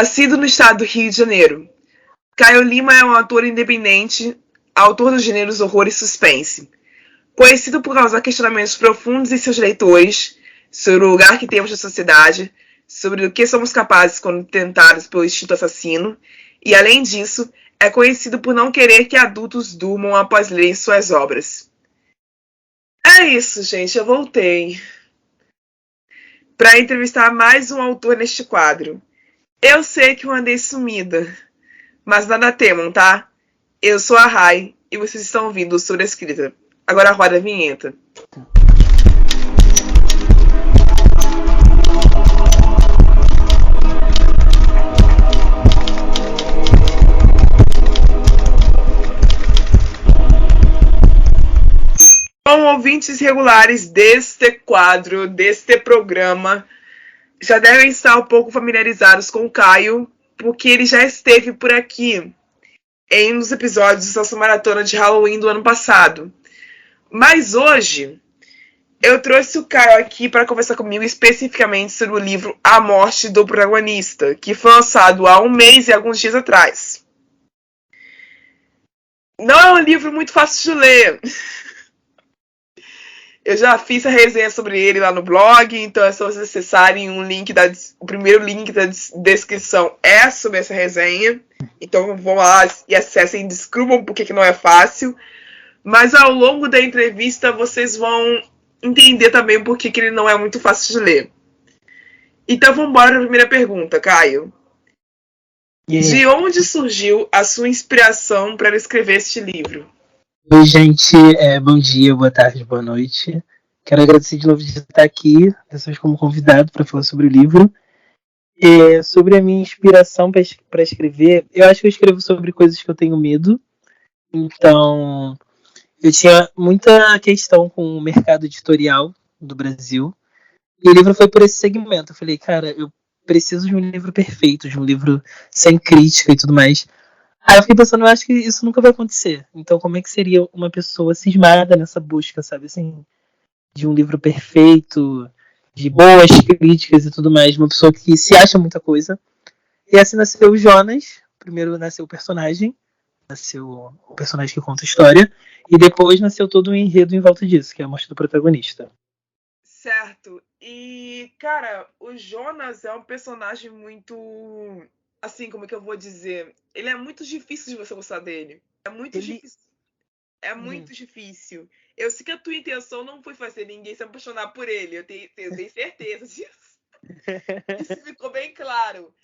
Nascido no estado do Rio de Janeiro, Caio Lima é um autor independente, autor dos gêneros horror e suspense. Conhecido por causar questionamentos profundos em seus leitores sobre o lugar que temos na sociedade, sobre o que somos capazes quando tentados pelo instinto assassino, e, além disso, é conhecido por não querer que adultos durmam após lerem suas obras. É isso, gente, eu voltei para entrevistar mais um autor neste quadro. Eu sei que eu andei sumida, mas nada temam, tá? Eu sou a Rai e vocês estão ouvindo Sobre a Escrita. Agora roda a vinheta. Bom, ouvintes regulares deste quadro, deste programa, já devem estar um pouco familiarizados com o Caio, porque ele já esteve por aqui em um dos episódios da nossa maratona de Halloween do ano passado. Mas hoje eu trouxe o Caio aqui para conversar comigo especificamente sobre o livro A Morte do Protagonista, que foi lançado há um mês e alguns dias atrás. Não é um livro muito fácil de ler. Eu já fiz a resenha sobre ele lá no blog, então é só vocês acessarem o primeiro link da descrição é sobre essa resenha. Então vão lá e acessem, descubram porque não é fácil. Mas ao longo da entrevista vocês vão entender também por que ele não é muito fácil de ler. Então vamos embora para a primeira pergunta, Caio. De onde surgiu a sua inspiração para escrever este livro? Oi, gente. Bom dia, boa tarde, boa noite. Quero agradecer de novo de estar aqui, dessa vez como convidado para falar sobre o livro. Sobre a minha inspiração para escrever, eu acho que eu escrevo sobre coisas que eu tenho medo. Então, eu tinha muita questão com o mercado editorial do Brasil. E o livro foi por esse segmento. Eu falei, cara, eu preciso de um livro perfeito, de um livro sem crítica e tudo mais. Aí eu fiquei pensando, eu acho que isso nunca vai acontecer. Então, como é que seria uma pessoa cismada nessa busca, sabe? Assim, de um livro perfeito, de boas críticas e tudo mais. Uma pessoa que se acha muita coisa. E assim nasceu o Jonas. Primeiro nasceu o personagem. Nasceu o personagem que conta a história. E depois nasceu todo o enredo em volta disso, que é a morte do protagonista. Certo. E, cara, o Jonas é um personagem muito. Assim, como é que eu vou dizer? Ele é muito difícil de você gostar dele. É muito difícil. É muito difícil. Eu sei que a tua intenção não foi fazer ninguém se apaixonar por ele. Eu tenho certeza disso. Isso ficou bem claro.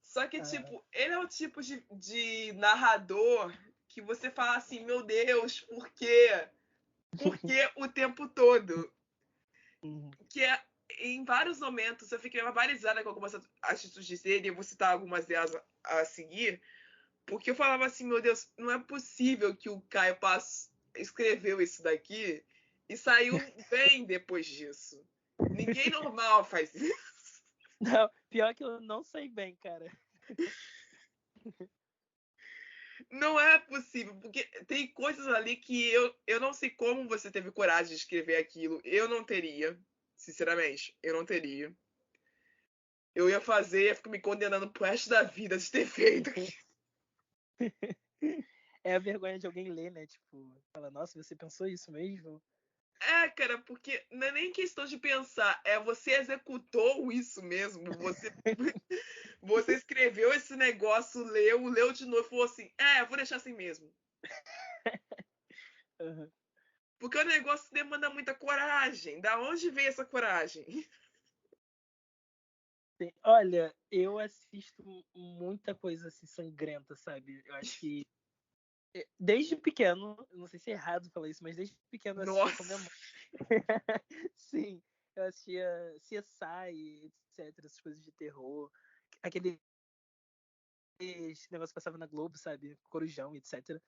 Só que, tipo, ele é o tipo de narrador que você fala assim, meu Deus, por quê? Por que o tempo todo? Que em vários momentos eu fiquei barbarizada com algumas atitudes dele, e eu vou citar algumas delas a seguir, porque eu falava assim, meu Deus, não é possível que o Caio Passo escreveu isso daqui e saiu bem depois disso. Ninguém normal faz isso. Não, pior que eu não sei bem, cara. Não é possível, porque tem coisas ali que eu não sei como você teve coragem de escrever aquilo. Eu não teria, sinceramente, eu não teria. Eu ia fazer, ia ficar me condenando pro resto da vida de ter feito. É a vergonha de alguém ler, né? Tipo, fala, nossa, você pensou isso mesmo? É, cara, porque não é nem questão de pensar, é você executou isso mesmo. Você escreveu esse negócio, leu de novo e falou assim: eu vou deixar assim mesmo. Uhum. Porque o negócio demanda muita coragem. Da onde veio essa coragem? Olha, eu assisto muita coisa assim sangrenta, sabe? Eu acho que desde pequeno, não sei se é errado falar isso, mas desde pequeno eu assistia com minha mãe. Sim, eu assistia CSI, etc, essas coisas de terror. Aquele negócio que passava na Globo, sabe? Corujão, etc.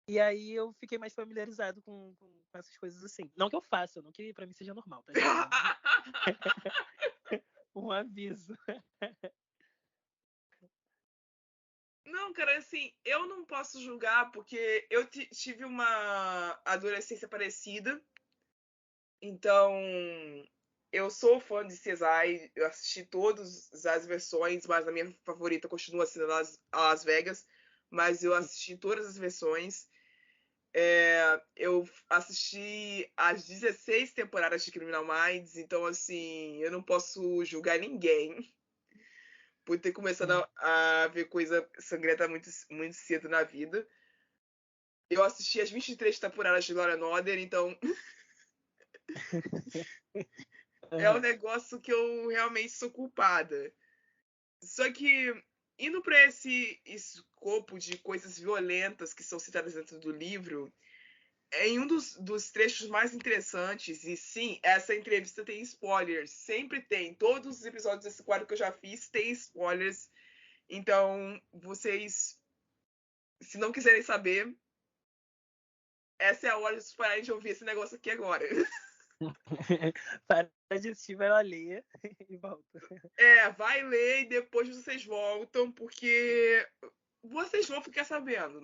E aí eu fiquei mais familiarizado com essas coisas assim. Não que eu faça, não que pra mim seja normal, tá? Um aviso. Não, cara, assim, eu não posso julgar porque eu tive uma adolescência parecida. Então, eu sou fã de CSI, eu assisti todas as versões, mas a minha favorita continua sendo Las Vegas, mas eu assisti todas as versões. Eu assisti as 16 temporadas de Criminal Minds, então assim, eu não posso julgar ninguém por ter começado a ver coisa sangrenta muito, muito cedo na vida. Eu assisti as 23 temporadas de Law and Order, então é um negócio que eu realmente sou culpada. Só que, indo para esse escopo de coisas violentas que são citadas dentro do livro, em um dos trechos mais interessantes, e sim, essa entrevista tem spoilers, sempre tem. Todos os episódios desse quadro que eu já fiz tem spoilers. Então, vocês, se não quiserem saber, essa é a hora de vocês pararem de ouvir esse negócio aqui agora. Para de assistir, vai lá ler e volta. Vai ler e depois vocês voltam, porque vocês vão ficar sabendo.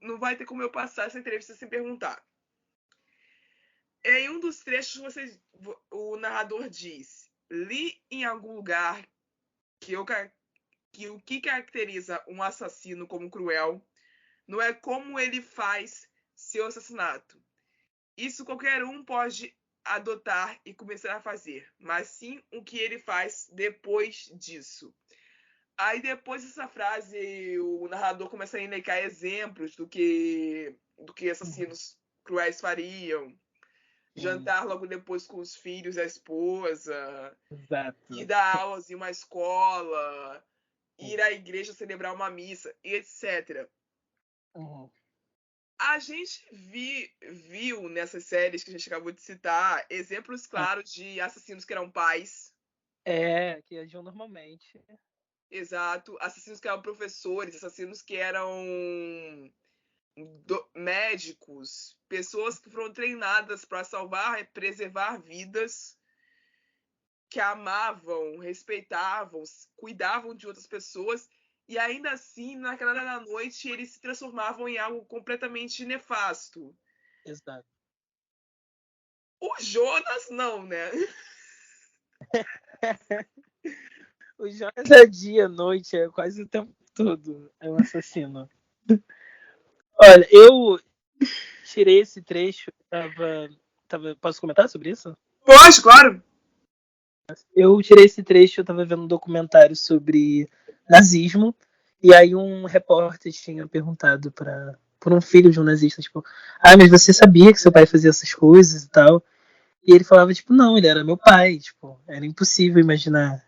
Não vai ter como eu passar essa entrevista sem perguntar. Em um dos trechos, o narrador diz: li em algum lugar que o que caracteriza um assassino como cruel não é como ele faz seu assassinato. Isso qualquer um pode adotar e começar a fazer, mas sim o que ele faz depois disso. Aí depois dessa frase, o narrador começa a elencar exemplos do que assassinos cruéis fariam. Jantar logo depois com os filhos e a esposa. Exato. Ir dar aulas em uma escola. Ir à igreja celebrar uma missa, etc. A gente viu nessas séries que a gente acabou de citar exemplos claros de assassinos que eram pais. Que agiam normalmente. Exato. Assassinos que eram professores, assassinos que eram médicos, pessoas que foram treinadas para salvar e preservar vidas, que amavam, respeitavam, cuidavam de outras pessoas, e ainda assim, naquela hora da noite, eles se transformavam em algo completamente nefasto. Exato. O Jonas não, né? O Jonas é dia, noite, é quase o tempo todo. É um assassino. Olha, eu tirei esse trecho, posso comentar sobre isso? Pode, claro. Eu tirei esse trecho, eu tava vendo um documentário sobre nazismo, e aí um repórter tinha perguntado por um filho de um nazista, tipo, mas você sabia que seu pai fazia essas coisas e tal? E ele falava, tipo, não, ele era meu pai, tipo, era impossível imaginar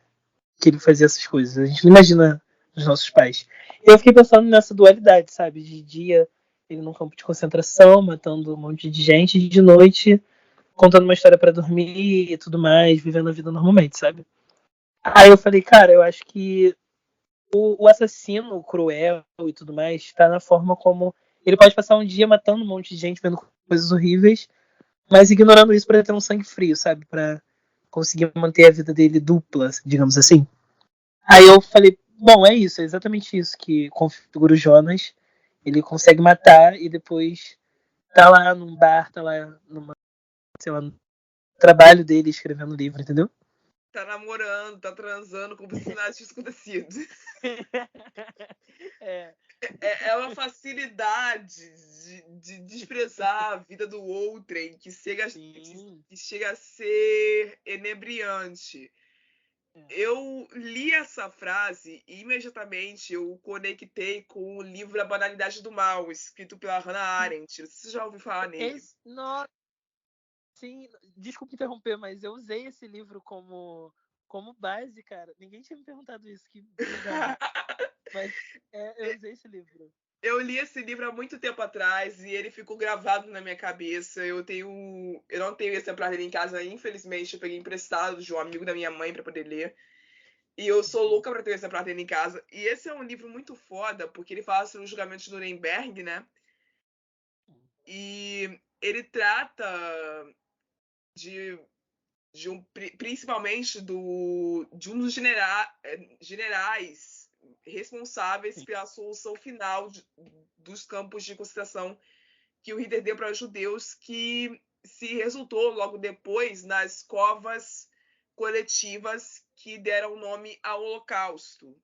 que ele fazia essas coisas. A gente não imagina os nossos pais. E eu fiquei pensando nessa dualidade, sabe? De dia ele num campo de concentração, matando um monte de gente, e de noite contando uma história para dormir e tudo mais, vivendo a vida normalmente, sabe? Aí eu falei, cara, eu acho que o assassino o cruel e tudo mais está na forma como ele pode passar um dia matando um monte de gente, vendo coisas horríveis, mas ignorando isso para ter um sangue frio, sabe? Para conseguir manter a vida dele dupla, digamos assim. Aí eu falei, bom, é isso, é exatamente isso que configura o Jonas. Ele consegue matar e depois tá lá num bar, tá lá sei lá, no trabalho dele escrevendo livro, entendeu? Tá namorando, tá transando, como se nada tivesse acontecido. É uma facilidade de desprezar a vida do outrem que chega a ser enebriante. Eu li essa frase e imediatamente eu conectei com o livro A Banalidade do Mal, escrito pela Hannah Arendt. Você já ouviu falar nele? Nossa, sim, desculpa interromper, mas eu usei esse livro como base, cara. Ninguém tinha me perguntado isso, que bizarro. Mas eu usei esse livro. Eu li esse livro há muito tempo atrás e ele ficou gravado na minha cabeça. Eu não tenho esse exemplar dele em casa, infelizmente. Eu peguei emprestado de um amigo da minha mãe para poder ler. E eu sou louca para ter esse exemplar dele em casa. E esse é um livro muito foda, porque ele fala sobre o julgamento de Nuremberg, né? E ele trata de principalmente de um dos generais responsáveis pela solução final dos campos de concentração que o Hitler deu para os judeus, que se resultou logo depois nas covas coletivas que deram nome ao Holocausto.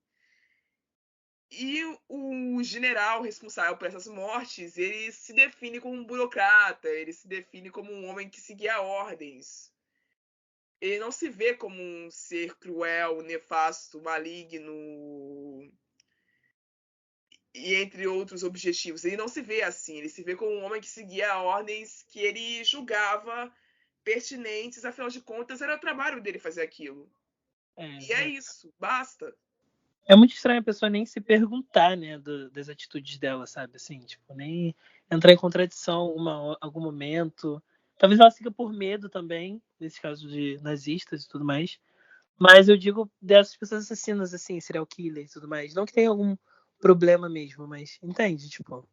E o general responsável por essas mortes, ele se define como um burocrata, ele se define como um homem que seguia ordens. Ele não se vê como um ser cruel, nefasto, maligno e entre outros objetivos. Ele não se vê assim, ele se vê como um homem que seguia ordens que ele julgava pertinentes, afinal de contas era o trabalho dele fazer aquilo. E é isso, basta. É muito estranho a pessoa nem se perguntar, né, das atitudes dela, sabe? Assim, tipo, nem entrar em contradição algum momento. Talvez ela siga por medo também, nesse caso de nazistas e tudo mais. Mas eu digo dessas pessoas assassinas, assim, serial killer e tudo mais. Não que tenha algum problema mesmo, mas entende? Tipo,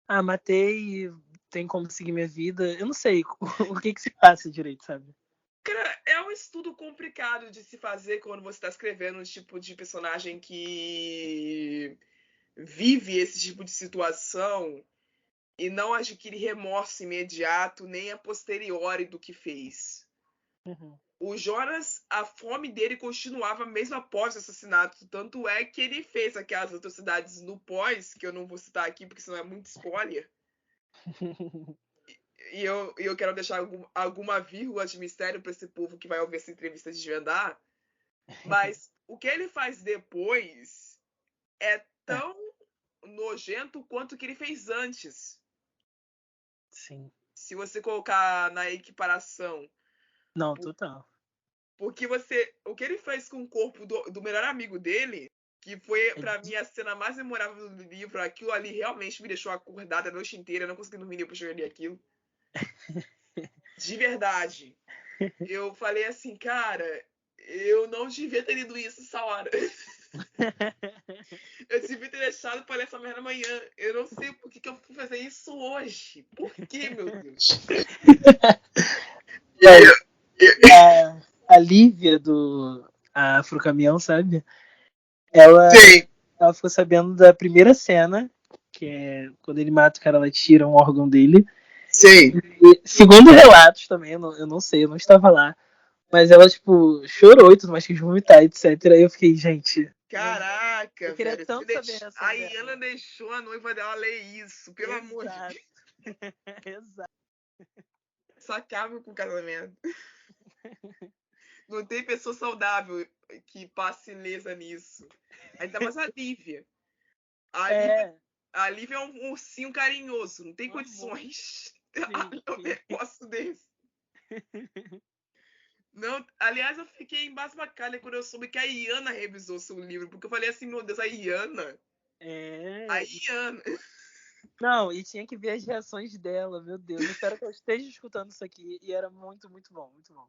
matei, tem como seguir minha vida. Eu não sei o que se passa direito, sabe? Cara, é um estudo complicado de se fazer quando você está escrevendo um tipo de personagem que vive esse tipo de situação e não adquire remorso imediato nem a posteriori do que fez. Uhum. O Jonas, a fome dele continuava mesmo após o assassinato. Tanto é que ele fez aquelas atrocidades no pós, que eu não vou citar aqui porque senão é muito spoiler. E eu quero deixar alguma vírgula de mistério para esse povo que vai ouvir essa entrevista desvendar. Mas o que ele faz depois é tão nojento quanto o que ele fez antes. Sim. Se você colocar na equiparação. Não, total. Porque o que ele fez com o corpo do melhor amigo dele, que foi pra mim a cena mais memorável do livro, aquilo ali realmente me deixou acordada a noite inteira, eu não consegui dormir depois que eu li aquilo. De verdade. Eu falei assim, cara, eu não devia ter lido isso essa hora. Eu devia ter deixado pra ler essa merda amanhã. Eu não sei por que eu fui fazer isso hoje. Por que, meu Deus? E aí, a Lívia do Afrocaminhão, sabe? Ela ficou sabendo da primeira cena, que é quando ele mata o cara, ela tira um órgão dele. Sim. E, segundo relatos também, eu não sei, eu não estava lá. Mas ela, tipo, chorou e tudo mais, quis vomitar, etc. Aí eu fiquei, gente. Caraca, eu queria velho. tanto saber a reação A dela. Iana deixou a noiva dela ler isso, pelo amor de Deus. Exato. Isso acaba com o casamento. Não tem pessoa saudável que passe ilesa nisso. Ainda mais a Lívia. A Lívia é um ursinho carinhoso. Não tem condições de um negócio desse. Não, aliás, eu fiquei embasbacada quando eu soube que a Iana revisou seu livro. Porque eu falei assim, meu Deus, a Iana? A Iana. Não, e tinha que ver as reações dela, meu Deus. Eu espero que eu esteja escutando isso aqui. E era muito, muito bom, muito bom.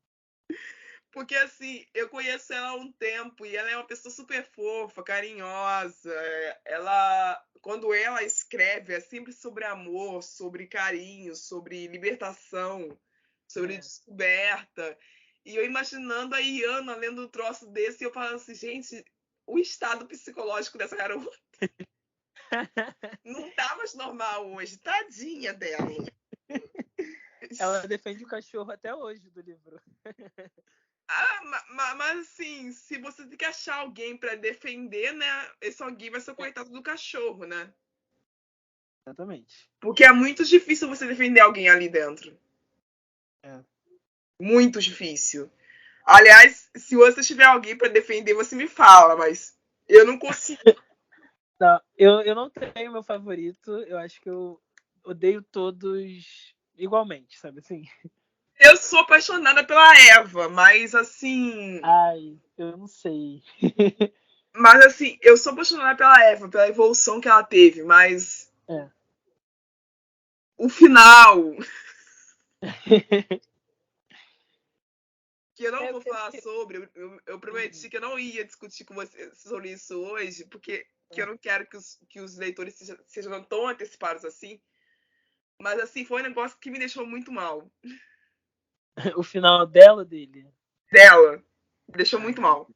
Porque assim, eu conheço ela há um tempo e ela é uma pessoa super fofa, carinhosa. Quando ela escreve, é sempre sobre amor, sobre carinho, sobre libertação, sobre descoberta. E eu imaginando a Iana lendo um troço desse e eu falando assim, gente, o estado psicológico dessa garota não tá mais normal hoje. Tadinha dela. Ela defende o cachorro até hoje do livro. Mas assim, se você tem que achar alguém pra defender, né? Esse alguém vai ser o coitado do cachorro, né? Exatamente. Porque é muito difícil você defender alguém ali dentro. Muito difícil. Aliás, se você tiver alguém pra defender, você me fala, mas eu não consigo. Não, eu não tenho meu favorito. Eu acho que eu odeio todos igualmente, sabe assim? Eu sou apaixonada pela Eva, mas assim. Ai, eu não sei. Mas assim, eu sou apaixonada pela Eva, pela evolução que ela teve, mas. O final. Que eu não vou falar sobre, eu prometi que eu não ia discutir com você sobre isso hoje, porque que eu não quero que os leitores sejam tão antecipados assim. Mas assim, foi um negócio que me deixou muito mal. O final dela, dele? Dela. Me deixou muito mal.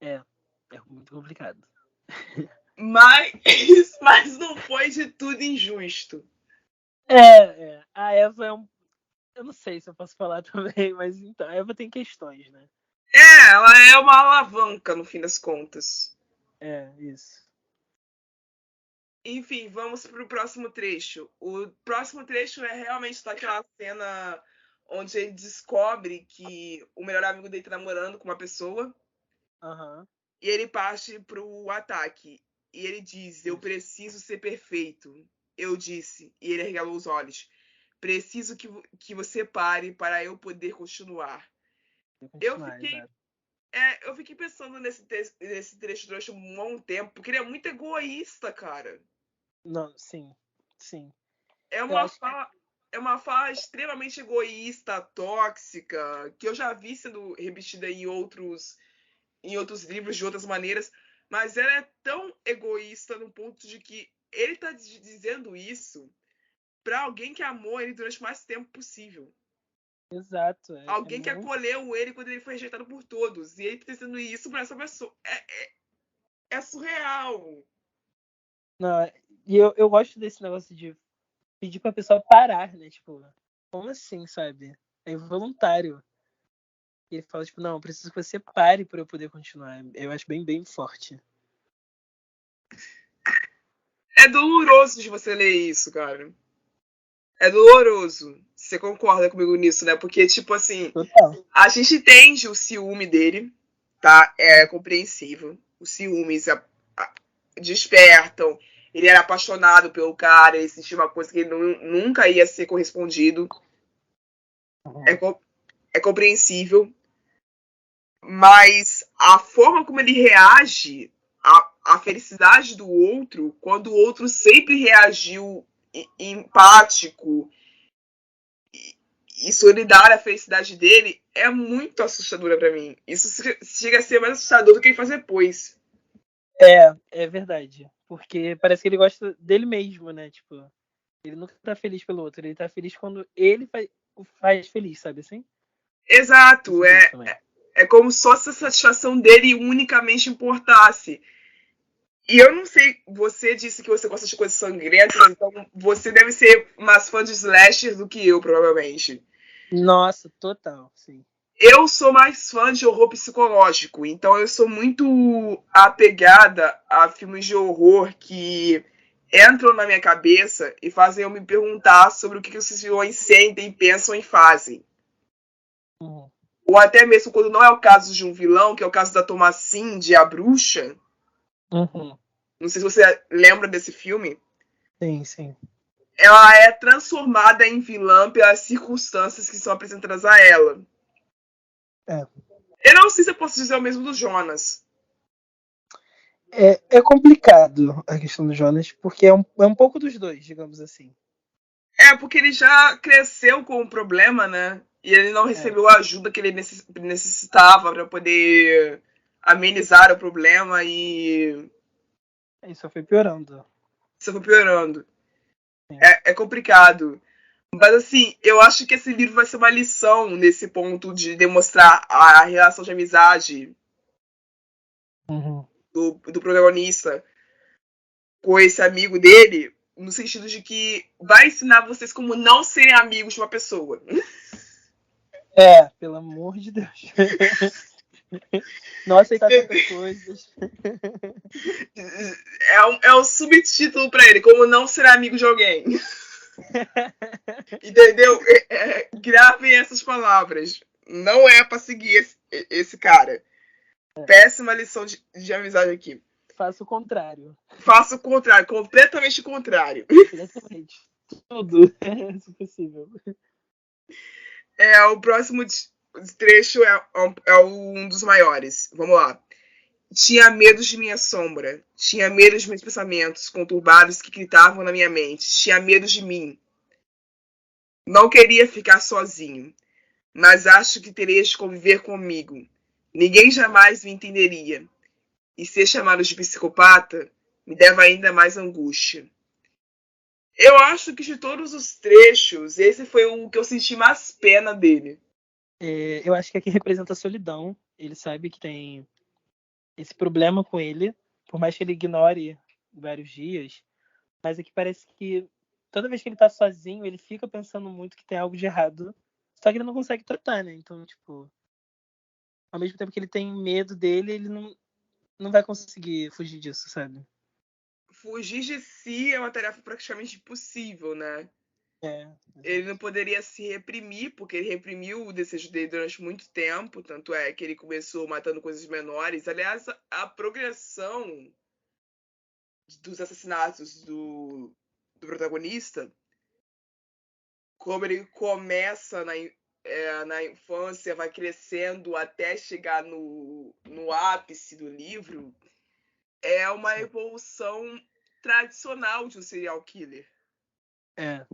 É muito complicado. Mas não foi de tudo injusto. A Eva é um. eu não sei se eu posso falar também, mas então, eu vou ter questões, né? Ela é uma alavanca, no fim das contas. É, isso. Enfim, vamos pro próximo trecho. O próximo trecho é realmente daquela cena onde ele descobre que o melhor amigo dele tá namorando com uma pessoa. Aham. E ele parte pro ataque. E ele diz: Eu Isso. preciso ser perfeito. Eu disse. E ele arregalou os olhos. Preciso que você pare para eu poder continuar. Vou Eu continuar, fiquei, exato. eu fiquei pensando nesse trecho durante um bom tempo, porque ele é muito egoísta, cara. Não, sim, sim. É Eu uma acho que fala, é uma fala extremamente egoísta, tóxica, que eu já vi sendo repetida em outros livros de outras maneiras, mas ela é tão egoísta no ponto de que ele tá dizendo isso para alguém que amou ele durante o mais tempo possível. exato, é Alguém que muito. acolheu ele quando ele foi rejeitado por todos. E ele tá dizendo isso pra essa pessoa. É surreal. Não, e eu gosto desse negócio de pedir pra pessoa parar, né? Tipo, como assim, sabe? É involuntário. E ele fala, tipo, não, eu preciso que você pare pra eu poder continuar. Eu acho bem, bem forte. É doloroso de você ler isso, cara. É doloroso. Você concorda comigo nisso, né? Porque, tipo assim, Total. a gente entende o ciúme dele, tá? É compreensível. Os ciúmes despertam. Ele era apaixonado pelo cara, ele sentia uma coisa que ele nunca ia ser correspondido. É, Uhum. é compreensível. Mas a forma como ele reage à felicidade do outro, quando o outro sempre reagiu empático e solidário à felicidade dele, é muito assustadora para mim. Isso chega a ser mais assustador do que ele faz depois. É verdade. Porque parece que ele gosta dele mesmo, né? Tipo, ele nunca tá feliz pelo outro. Ele tá feliz quando ele o faz feliz, sabe assim? Eu Exato, sinto isso também. é como se a satisfação dele unicamente importasse. E eu não sei, você disse que você gosta de coisas sangrentas, então você deve ser mais fã de slasher do que eu, provavelmente. Nossa, total, sim. Eu sou mais fã de horror psicológico, então eu sou muito apegada a filmes de horror que entram na minha cabeça e fazem eu me perguntar sobre o que os vilões sentem, pensam e fazem. Uhum. Ou até mesmo quando não é o caso de um vilão, que é o caso da Thomasin, de A Bruxa. Uhum. Não sei se você lembra desse filme. Sim, sim. Ela é transformada em vilã pelas circunstâncias que são apresentadas a ela. É. Eu não sei se eu posso dizer o mesmo do Jonas. É complicado a questão do Jonas, porque é um pouco dos dois, digamos assim. É, porque ele já cresceu com o problema, né? E ele não É, recebeu a ajuda que ele necessitava para poder amenizar o problema e isso foi piorando. isso foi piorando. Sim. É complicado. Mas assim, eu acho que esse livro vai ser uma lição nesse ponto de demonstrar a relação de amizade Uhum. do protagonista com esse amigo dele, no sentido de que vai ensinar vocês como não serem amigos de uma pessoa. Pelo amor de Deus. Não aceitar certas coisas. É um subtítulo para ele, como não ser amigo de alguém. Entendeu? Gravem essas palavras. Não é para seguir esse cara. Péssima lição de amizade aqui. Faça o contrário. Faça o contrário, completamente o contrário. Completamente. Tudo, se possível. O próximo trecho é um dos maiores. Vamos lá. Tinha medo de minha sombra. Tinha medo de meus pensamentos conturbados que gritavam na minha mente. Tinha medo de mim. Não queria ficar sozinho, mas acho que terias de conviver comigo. Ninguém jamais me entenderia. E ser chamado de psicopata me dava ainda mais angústia. Eu acho que de todos os trechos, esse foi o que eu senti mais pena dele. Eu acho que aqui representa a solidão. Ele sabe que tem esse problema com ele, por mais que ele ignore vários dias, mas aqui parece que toda vez que ele tá sozinho, ele fica pensando muito que tem algo de errado Só que ele não consegue tratar, né? Então, tipo, ao mesmo tempo que ele tem medo dele, ele não vai conseguir fugir disso, sabe? Fugir de si é uma tarefa praticamente impossível, né? É, Ele exato. não poderia se reprimir, porque ele reprimiu o desejo dele durante muito tempo, tanto é que ele começou matando coisas menores. Aliás, a progressão dos assassinatos do protagonista, como ele começa na infância, vai crescendo até chegar no ápice do livro, é uma Sim. evolução tradicional de um serial killer. É,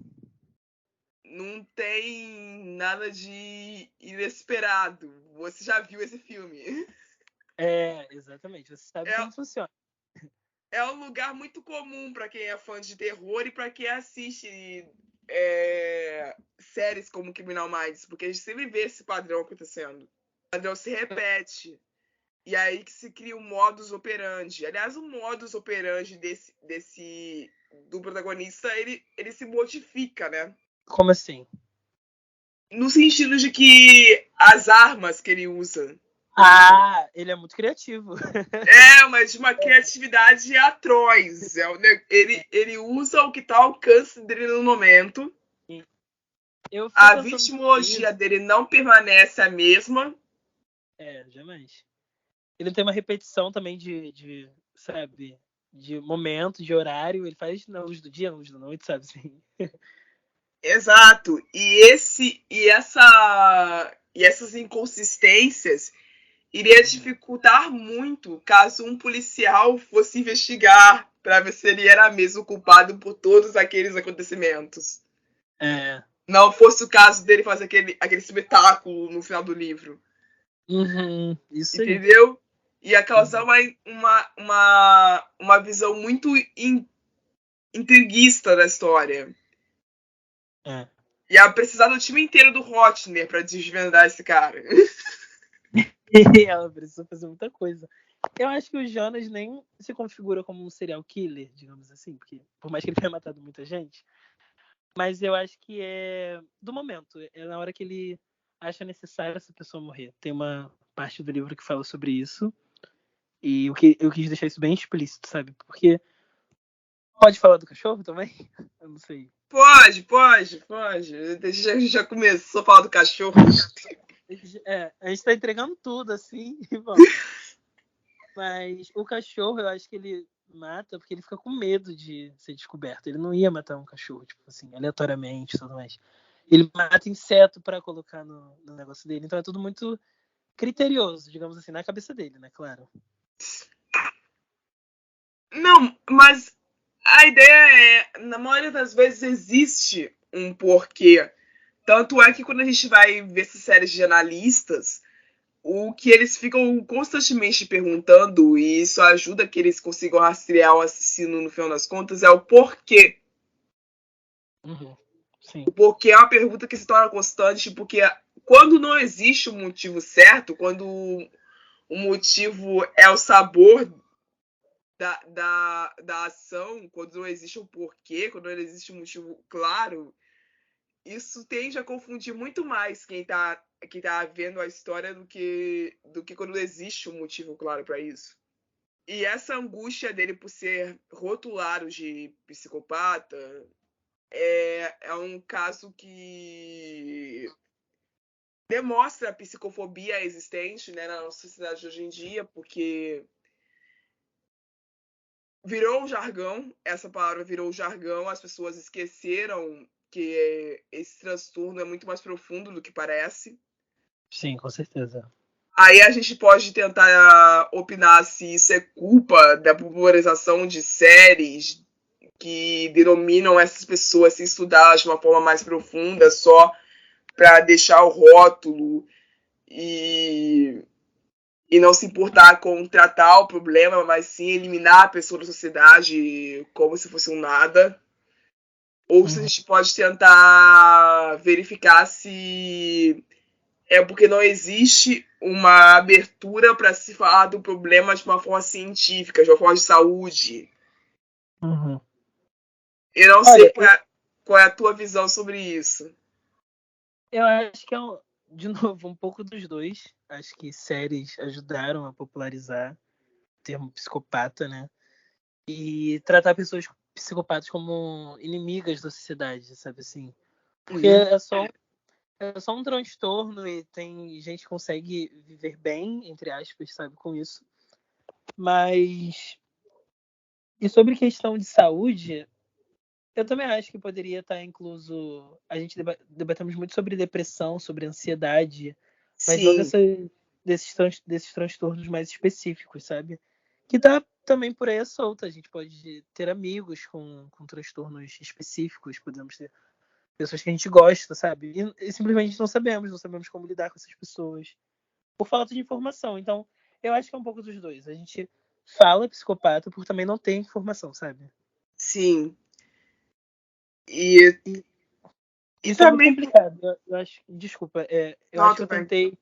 Não tem nada de inesperado. Você já viu esse filme? exatamente. Você sabe É, como funciona. é um lugar muito comum para quem é fã de terror e para quem assiste séries como Criminal Minds, porque a gente sempre vê esse padrão acontecendo. O padrão se repete. E aí que se cria o modus operandi. Aliás, o modus operandi do protagonista, ele se modifica, né? Como assim? No sentido de que as armas que ele usa. Ah, ele é muito criativo. Mas de uma criatividade atroz. Ele usa o que está ao alcance dele no momento. Eu fiquei A pensando sobre vitimologia isso. dele não permanece a mesma. Jamais. Ele tem uma repetição também sabe, de momento, de horário. Ele faz na luz do dia, na luz da noite, sabe? Assim. Exato. E essas inconsistências iria dificultar muito caso um policial fosse investigar para ver se ele era mesmo culpado por todos aqueles acontecimentos. É. Não fosse o caso dele fazer aquele espetáculo no final do livro. Uhum, isso aí. Entendeu? Ia causar Uhum. uma visão muito intriguista da história. É. Ia precisar do time inteiro do Rotner para desvendar esse cara. Ela precisa fazer muita coisa. Eu acho que o Jonas nem se configura como um serial killer, digamos assim, porque por mais que ele tenha matado muita gente, mas eu acho que é do momento, é na hora que ele acha necessário essa pessoa morrer. Tem uma parte do livro que fala sobre isso, e eu quis deixar isso bem explícito, sabe? Porque pode falar do cachorro também? Eu não sei. Pode. A gente já começou a falar do cachorro. A gente tá entregando tudo assim, e vamos. Mas o cachorro, eu acho que ele mata porque ele fica com medo de ser descoberto. Ele não ia matar um cachorro, tipo assim, aleatoriamente e tudo mais. Ele mata inseto para colocar no negócio dele. Então é tudo muito criterioso, digamos assim, na cabeça dele, né? Claro. Não, mas a ideia na maioria das vezes existe um porquê. Tanto é que quando a gente vai ver essas séries de analistas, o que eles ficam constantemente perguntando, e isso ajuda que eles consigam rastrear o assassino no final das contas, é o porquê. Uhum. Sim. O porquê é uma pergunta que se torna constante, porque quando não existe um motivo certo, quando o motivo é o sabor da ação, quando não existe um porquê, quando não existe um motivo claro, isso tende a confundir muito mais quem tá vendo a história do que quando existe um motivo claro para isso. E essa angústia dele por ser rotulado de psicopata é um caso que demonstra a psicofobia existente, né, na nossa sociedade de hoje em dia, porque virou um jargão, essa palavra virou um jargão, as pessoas esqueceram que esse transtorno é muito mais profundo do que parece. Sim, com certeza. Aí a gente pode tentar opinar se isso é culpa da popularização de séries que denominam essas pessoas sem estudar de uma forma mais profunda, só para deixar o rótulo e, e não se importar com tratar o problema, mas sim eliminar a pessoa da sociedade como se fosse um nada. Ou se a Uhum. gente pode tentar verificar se é porque não existe uma abertura para se falar do problema de uma forma científica, de uma forma de saúde. Uhum. Eu não sei Olha, qual é a tua visão sobre isso. Eu acho que de novo, um pouco dos dois. Acho que séries ajudaram a popularizar o termo psicopata, né? E tratar pessoas psicopatas como inimigas da sociedade, sabe assim? Porque Uhum. é só um transtorno e tem gente que consegue viver bem, entre aspas, sabe, com isso. Mas. E sobre questão de saúde, eu também acho que poderia estar incluso. A gente debatemos muito sobre depressão, sobre ansiedade, mas não Sim. desses transtornos mais específicos, sabe? Que tá também por aí à solta. A gente pode ter amigos com transtornos específicos, podemos ter pessoas que a gente gosta, sabe? E simplesmente não sabemos como lidar com essas pessoas por falta de informação. Então, eu acho que é um pouco dos dois. A gente fala psicopata por também não ter informação, sabe? Sim. E, E e isso é muito também. complicado. Eu acho, desculpa, eu Não, acho que eu tudo bem.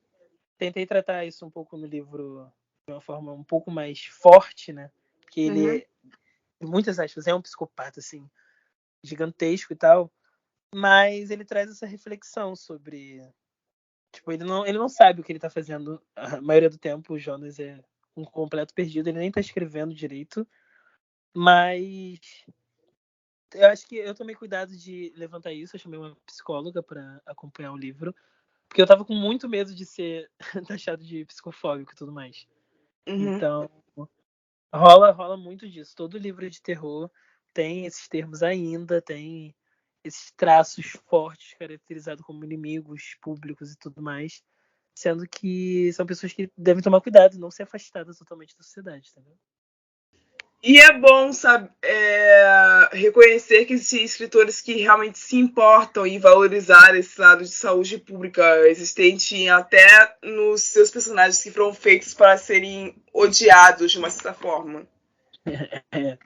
tentei tratar isso um pouco no livro de uma forma um pouco mais forte, né? Porque Uhum. ele, em muitas aspas, é um psicopata, assim, gigantesco e tal, mas ele traz essa reflexão sobre. Tipo, ele não sabe o que ele tá fazendo. A maioria do tempo, o Jonas é um completo perdido, ele nem tá escrevendo direito, mas eu acho que eu tomei cuidado de levantar isso, eu chamei uma psicóloga para acompanhar o livro. Porque eu tava com muito medo de ser taxado de psicofóbico e tudo mais. Uhum. Então, rola muito disso. Todo livro de terror tem esses termos ainda, tem esses traços fortes caracterizados como inimigos públicos e tudo mais. Sendo que são pessoas que devem tomar cuidado e não ser afastadas totalmente da sociedade, entendeu? E é bom sabe, reconhecer que existem escritores que realmente se importam e valorizar esse lado de saúde pública existente até nos seus personagens que foram feitos para serem odiados de uma certa forma. É.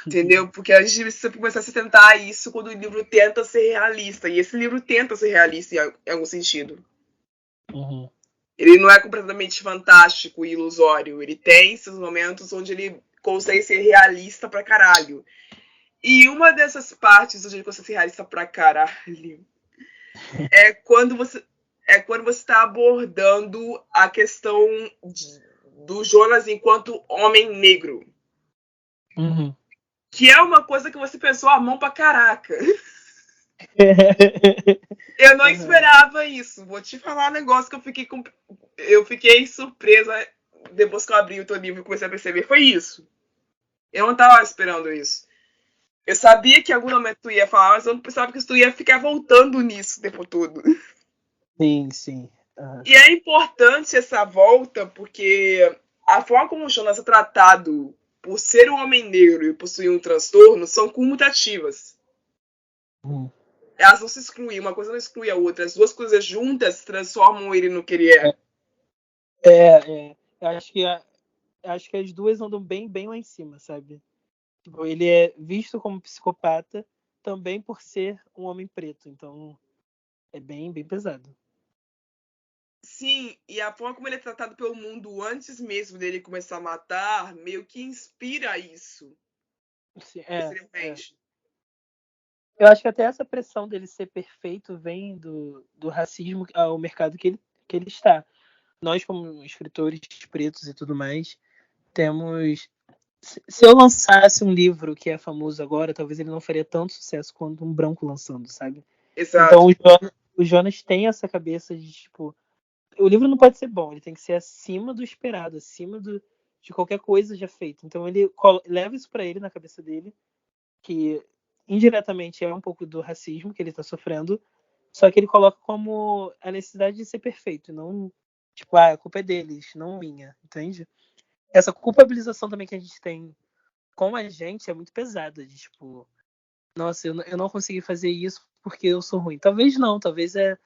Entendeu? Porque a gente precisa começar a se tentar a isso quando o livro tenta ser realista. E esse livro tenta ser realista em algum sentido. Uhum. Ele não é completamente fantástico e ilusório. Ele tem seus momentos onde ele consegue ser realista pra caralho. E uma dessas partes onde ele consegue ser realista pra caralho é quando você está abordando a questão do Jonas enquanto homem negro. Uhum. Que é uma coisa que você pensou a mão pra caraca. Eu não Uhum. esperava isso. Vou te falar um negócio que eu fiquei surpresa depois que eu abri o teu livro e comecei a perceber. Foi isso. Eu não tava esperando isso. Eu sabia que em algum momento tu ia falar, mas eu não pensava que tu ia ficar voltando nisso o tempo todo. Sim, sim. Uhum. E é importante essa volta porque a forma como o Jonas é tratado por ser um homem negro e possuir um transtorno são comutativas. Uhum. Elas não se excluem, uma coisa não exclui a outra. As duas coisas juntas transformam ele no que ele é. Eu acho que as duas andam bem, bem lá em cima, sabe? Tipo, ele é visto como psicopata também por ser um homem preto, então é bem, bem pesado. Sim, e a forma como ele é tratado pelo mundo antes mesmo dele começar a matar, meio que inspira isso, Assim, extremamente. eu acho que até essa pressão dele ser perfeito vem do racismo ao mercado que ele está. Nós, como escritores pretos e tudo mais, temos. Se eu lançasse um livro que é famoso agora, talvez ele não faria tanto sucesso quanto um branco lançando, sabe? Então Exato. o Jonas tem essa cabeça de tipo, o livro não pode ser bom, ele tem que ser acima do esperado, acima de qualquer coisa já feita. Então ele leva isso para ele na cabeça dele, que indiretamente é um pouco do racismo que ele tá sofrendo, só que ele coloca como a necessidade de ser perfeito, não tipo, a culpa é deles, não minha, entende? Essa culpabilização também que a gente tem com a gente é muito pesada, de tipo, nossa, eu não consegui fazer isso porque eu sou ruim. Talvez não, talvez é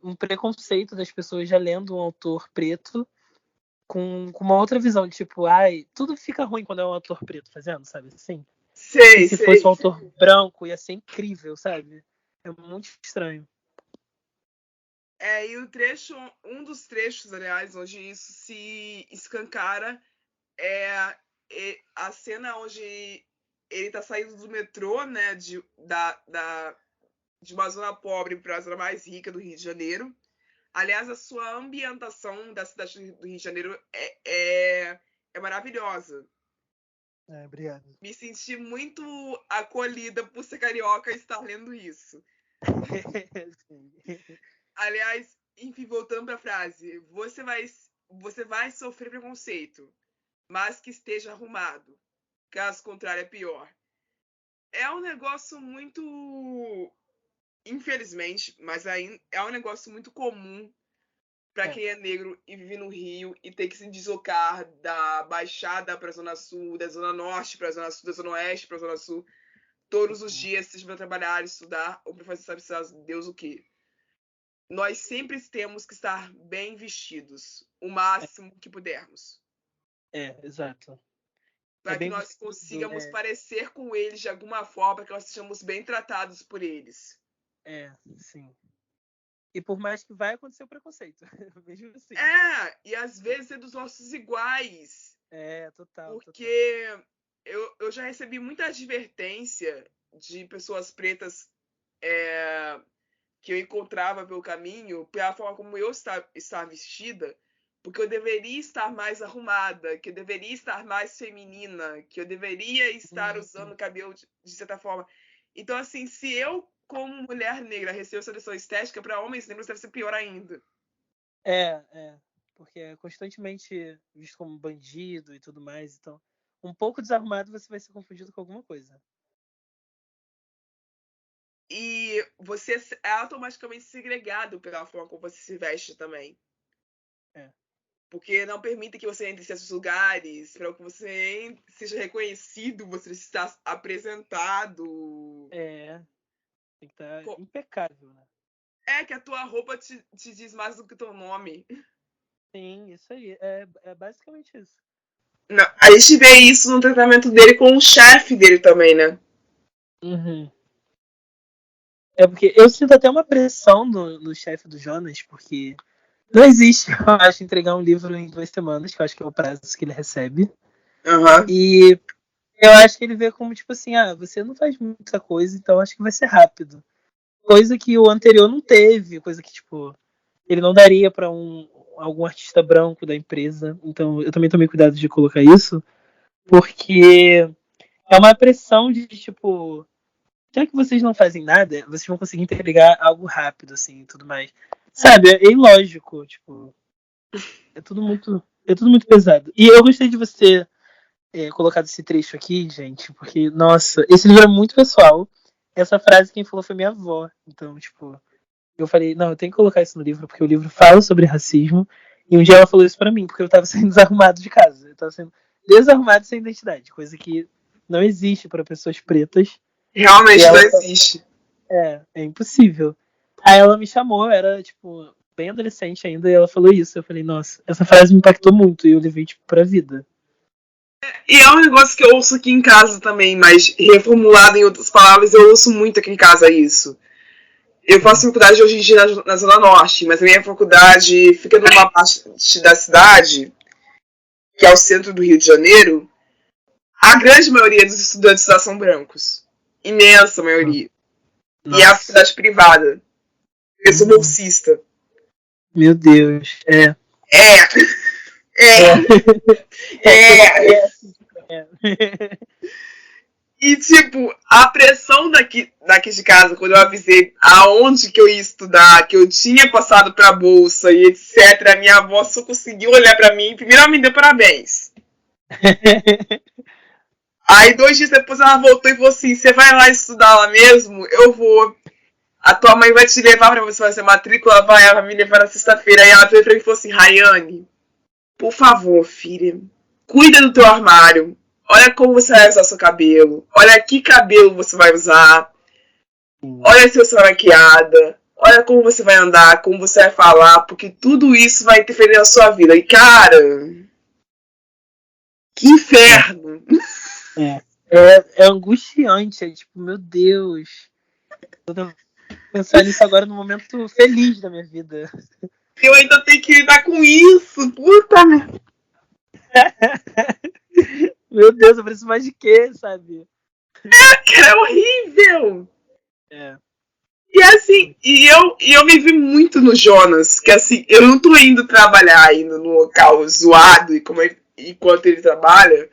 um preconceito das pessoas já lendo um autor preto com uma outra visão, de tipo, ai, tudo fica ruim quando é um autor preto fazendo, sabe assim? E Sei, se fosse um sei. autor branco, ia ser incrível, sabe? É muito estranho. E o trecho, um dos trechos, aliás, onde isso se escancara é a cena onde ele tá saindo do metrô, né, de uma zona pobre para a zona mais rica do Rio de Janeiro. Aliás, a sua ambientação da cidade do Rio de Janeiro é maravilhosa. Obrigado. Me senti muito acolhida por ser carioca e estar lendo isso. Aliás, enfim, voltando para a frase, você vai sofrer preconceito, mas que esteja arrumado. Caso contrário, é pior. É um negócio muito, infelizmente, mas ainda é um negócio muito comum para quem é negro e vive no Rio e tem que se deslocar da Baixada para a Zona Sul, da Zona Norte para a Zona Sul, da Zona Oeste para a Zona Sul, todos os dias, seja para trabalhar, estudar ou para fazer sabe Deus o quê. Nós sempre temos que estar bem vestidos, o máximo que pudermos. Exato. Para que nós consigamos parecer com eles de alguma forma, para que nós sejamos bem tratados por eles. Sim. E por mais que vai acontecer o preconceito, mesmo assim. E às vezes é dos nossos iguais. Total. Porque eu já recebi muita advertência de pessoas pretas que eu encontrava pelo caminho, pela forma como eu estava vestida, porque eu deveria estar mais arrumada, que eu deveria estar mais feminina, que eu deveria estar usando cabelo de certa forma. Então, assim, se eu, como mulher negra, recebo seleção estética, para homens negros deve ser pior ainda. Porque é constantemente visto como bandido e tudo mais. Então, um pouco desarrumado você vai ser confundido com alguma coisa. E você é automaticamente segregado pela forma como você se veste também. Porque não permite que você entre em certos lugares, para que você seja reconhecido, você está apresentado. Tem que estar impecável, né? Que a tua roupa te diz mais do que o teu nome. Sim, isso aí. É basicamente isso. Não, a gente vê isso no tratamento dele com o chefe dele também, né? Uhum. Porque eu sinto até uma pressão no chefe do Jonas, porque não existe, eu acho, entregar um livro em 2 semanas, que eu acho que é o prazo que ele recebe. Uhum. E eu acho que ele vê como, tipo assim, você não faz muita coisa, então acho que vai ser rápido. Coisa que o anterior não teve, coisa que, tipo, ele não daria pra algum artista branco da empresa. Então eu também tomei cuidado de colocar isso, porque é uma pressão de, tipo, já que vocês não fazem nada, vocês vão conseguir entregar algo rápido, assim, e tudo mais. Sabe, é ilógico, tipo, é tudo muito pesado. E eu gostei de você colocado esse trecho aqui, gente, porque, nossa, esse livro é muito pessoal. Essa frase quem falou foi minha avó. Então, tipo, eu falei, não, eu tenho que colocar isso no livro, porque o livro fala sobre racismo. E um dia ela falou isso pra mim, porque eu tava sendo desarrumado de casa. Eu tava sendo desarrumado sem identidade, coisa que não existe para pessoas pretas. Realmente não existe. É impossível. Aí ela me chamou, era, tipo, bem adolescente ainda, e ela falou isso. Eu falei, nossa, essa frase me impactou muito, e eu levei, tipo, pra vida. E é um negócio que eu ouço aqui em casa também, mas reformulado em outras palavras, eu ouço muito aqui em casa isso. Eu faço faculdade hoje em dia na Zona Norte, mas a minha faculdade fica numa parte da cidade, que é o centro do Rio de Janeiro. A grande maioria dos estudantes lá são brancos. Imensa maioria. Nossa. E é a faculdade privada. Eu sou bolsista. Meu Deus, E, tipo, a pressão daqui de casa, quando eu avisei aonde que eu ia estudar, que eu tinha passado pra bolsa e etc., a minha avó só conseguiu olhar pra mim e primeiro ela me deu parabéns. Aí 2 dias depois ela voltou e falou assim, você vai lá estudar lá mesmo? Eu vou. A tua mãe vai te levar pra você fazer matrícula, ela vai me levar na sexta-feira. Aí ela veio pra mim e falou assim, Rayane, por favor, filha, cuida do teu armário. Olha como você vai usar seu cabelo. Olha que cabelo você vai usar. Olha se você é maquiada. Olha como você vai andar, como você vai falar, porque tudo isso vai interferir na sua vida. E, cara, que inferno. É angustiante. É tipo, meu Deus. Eu tô pensando nisso agora no momento feliz da minha vida. Eu ainda tenho que lidar com isso. Puta merda. Meu Deus, eu preciso mais de quê, sabe? Cara, é horrível. E assim, eu me vi muito no Jonas, que assim, eu não tô indo trabalhar ainda no local zoado e enquanto ele trabalha,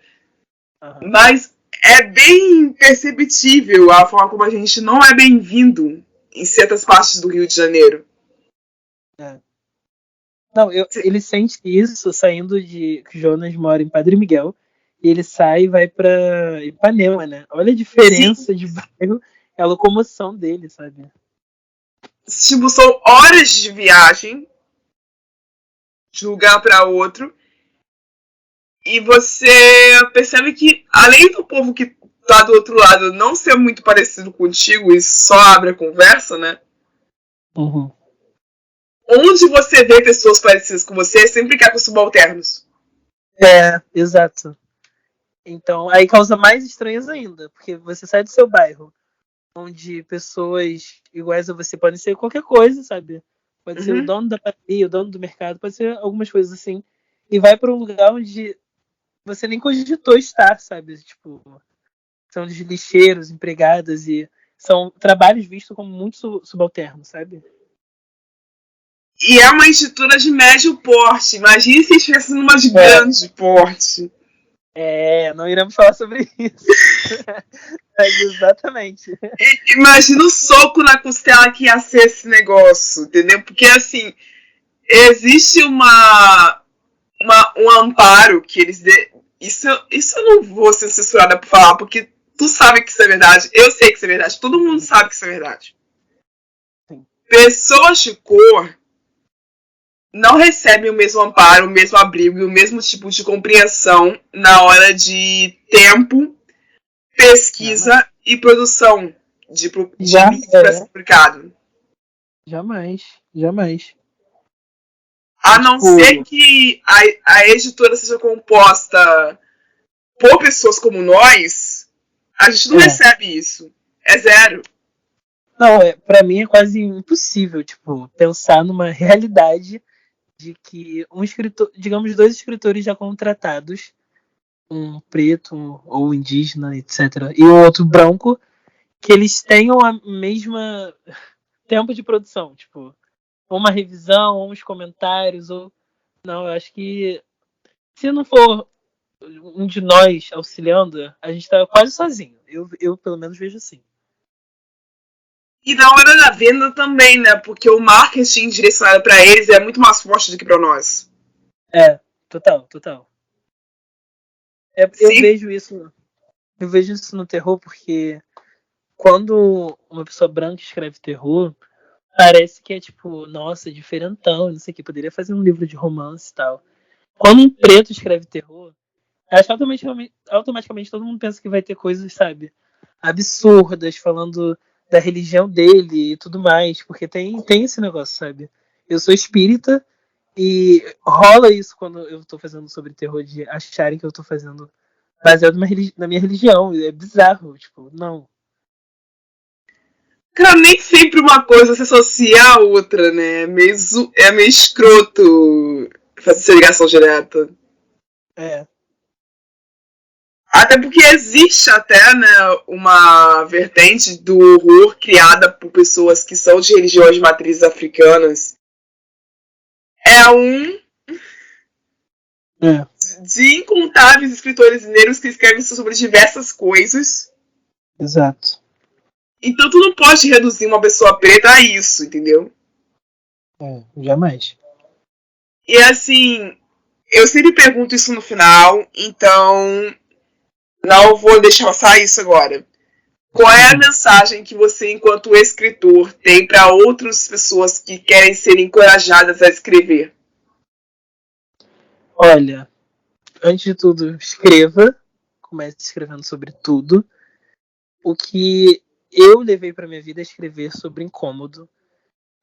Aham. mas é bem perceptível a forma como a gente não é bem-vindo em certas partes do Rio de Janeiro. É. Não, ele sente isso saindo de. Que o Jonas mora em Padre Miguel. E ele sai e vai pra Ipanema, né? Olha a Sim, diferença de bairro, a locomoção dele, sabe? tipo, são horas de viagem de um lugar para outro. E você percebe que, além do povo que tá do outro lado não ser muito parecido contigo e só abre a conversa, né? Uhum. Onde você vê pessoas parecidas com você, sempre quer com subalternos. É, exato. Então, aí causa mais estranhas ainda, porque você sai do seu bairro, onde pessoas iguais a você podem ser qualquer coisa, sabe? Pode ser o Uhum. dono da padaria, o dono do mercado, pode ser algumas coisas assim. E vai para um lugar onde você nem cogitou estar, sabe? Tipo, são de lixeiros, empregadas e são trabalhos vistos como muito subalternos, sabe? E é uma estrutura de médio porte. Imagine se estivesse numa de É, grande porte. não iremos falar sobre isso. Mas exatamente. Imagina o soco na costela que ia ser esse negócio, entendeu? Porque assim, existe um amparo que eles. Isso eu não vou ser censurada por falar, porque tu sabe que isso é verdade, eu sei que isso é verdade, todo mundo sabe que isso é verdade. Sim. Pessoas de cor não recebem o mesmo amparo, o mesmo abrigo e o mesmo tipo de compreensão na hora de tempo, Jamais. pesquisa e produção de Já livro para ser é. publicado. Jamais. Jamais. A É não ser tipo, que a editora seja composta por pessoas como nós, a gente não é. recebe isso. É zero. Não, para mim é quase impossível, tipo, pensar numa realidade de que um escritor, digamos, dois escritores já contratados, um preto ou indígena, etc., e o outro branco, que eles tenham a mesma tempo de produção, tipo, uma revisão, ou uns comentários, ou não, eu acho que se não for um de nós auxiliando, a gente tá quase sozinho. Eu pelo menos vejo assim. E na hora da venda também, né? Porque o marketing direcionado para eles é muito mais forte do que para nós. É, total, total. Sim. Eu vejo isso no terror porque quando uma pessoa branca escreve terror, parece que é tipo, nossa, diferentão, não sei o que, poderia fazer um livro de romance e tal. Quando um preto escreve terror, acho que automaticamente todo mundo pensa que vai ter coisas, sabe, absurdas, falando da religião dele e tudo mais, porque tem esse negócio, sabe? Eu sou espírita e rola isso quando eu tô fazendo sobre terror, de acharem que eu tô fazendo baseado na minha religião. É bizarro, tipo, não. Cara, nem sempre uma coisa se associa à outra, né? É meio escroto fazer essa ligação direta. É, Até porque existe até, né, uma vertente do horror criada por pessoas que são de religiões de matrizes africanas. É um é, de incontáveis escritores negros que escrevem sobre diversas coisas. exato. Então tu não pode reduzir uma pessoa preta a isso, entendeu? É, jamais. E assim, eu sempre pergunto isso no final, então não vou deixar passar isso agora. Qual é a Uhum. mensagem que você, enquanto escritor, tem para outras pessoas que querem ser encorajadas a escrever? Olha, antes de tudo, escreva. Comece escrevendo sobre tudo. O que eu levei para minha vida é escrever sobre incômodo.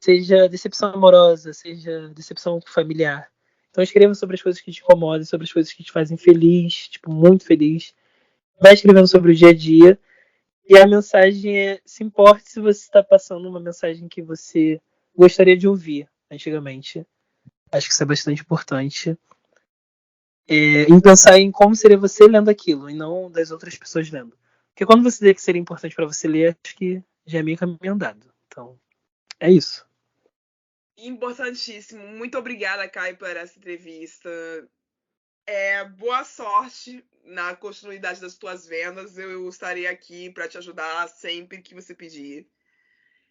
Seja decepção amorosa, seja decepção familiar. Então escreva sobre as coisas que te incomodam, sobre as coisas que te fazem feliz, tipo, muito feliz. Vai escrevendo sobre o dia a dia. E a mensagem é: se importe se você está passando uma mensagem que você gostaria de ouvir antigamente. Acho que isso é bastante importante. Em pensar em como seria você lendo aquilo e não das outras pessoas lendo. Porque quando você dizer que seria importante para você ler, acho que já é meio caminho andado. Então, é isso. Importantíssimo. Muito obrigada, Kai, por essa entrevista. Boa sorte na continuidade das tuas vendas. Eu estarei aqui para te ajudar sempre que você pedir.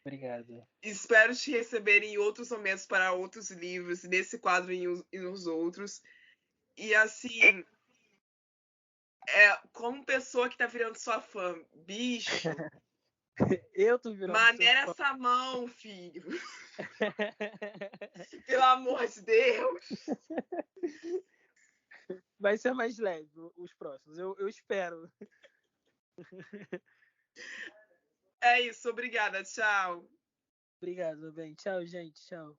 Obrigado. Espero te receber em outros momentos para outros livros, nesse quadro e nos outros. E assim, como pessoa que tá virando sua fã, bicho, Eu tô virando maneira seu fã. essa mão, filho. Pelo amor de Deus. Vai ser mais leve os próximos, eu espero. É isso, obrigada, tchau. Obrigado, bem. Tchau, gente. Tchau.